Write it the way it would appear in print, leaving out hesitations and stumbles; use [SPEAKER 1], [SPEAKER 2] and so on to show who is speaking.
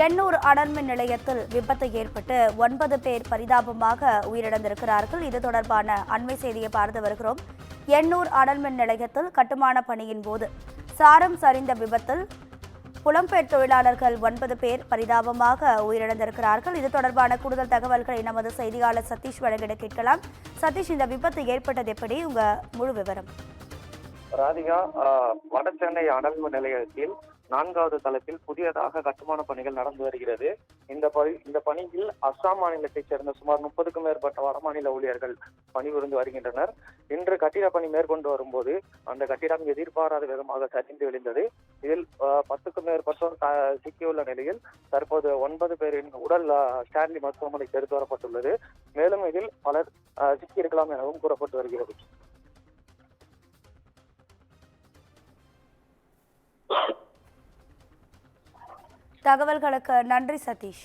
[SPEAKER 1] எண்ணூர் அனல்மின் நிலையத்தில் விபத்து ஏற்பட்டு 9 பேர் பரிதாபமாக உயிரிழந்திருக்கிறார்கள். இது தொடர்பான அண்மை செய்தியை பார்த்து வருகிறோம். எண்ணூர் அனல்மின் நிலையத்தில் கட்டுமான பணியின் போது சாரம் சரிந்த விபத்தில் புலம்பெயர் தொழிலாளர்கள் 9 பேர் பரிதாபமாக உயிரிழந்திருக்கிறார்கள். இது தொடர்பான கூடுதல் தகவல்களை நமது செய்தியாளர் சதீஷ் வழங்கிட கேட்கலாம். சதீஷ், இந்த விபத்து ஏற்பட்டது எப்படி? உங்க முழு விவரம்.
[SPEAKER 2] ராதிகா, வட சென்னை அனல்மின் நிலையத்தில் 4வது தளத்தில் புதியதாக கட்டுமான பணிகள் நடந்து வருகிறது. இந்த பணியில் அஸ்ஸாம் மாநிலத்தைச் சேர்ந்த சுமார் 30க்கும் மேற்பட்ட வடமாநில ஊழியர்கள் பணிபுரிந்து வருகின்றனர். இன்று கட்டிட பணி மேற்கொண்டு வரும்போது அந்த கட்டிடம் எதிர்பாராத விதமாக சரிந்து விழுந்தது. இதில் 10க்கும் மேற்பட்டோர் சிக்கியுள்ள நிலையில் தற்போது 9 பேரின் உடல் ஸ்டான்லி மருத்துவமனைக்கு எடுத்து வரப்பட்டுள்ளது. மேலும் இதில் பலர் சிக்கியிருக்கலாம் எனவும் கூறப்பட்டு வருகிறது.
[SPEAKER 1] தகவல்களுக்கு நன்றி சதீஷ்.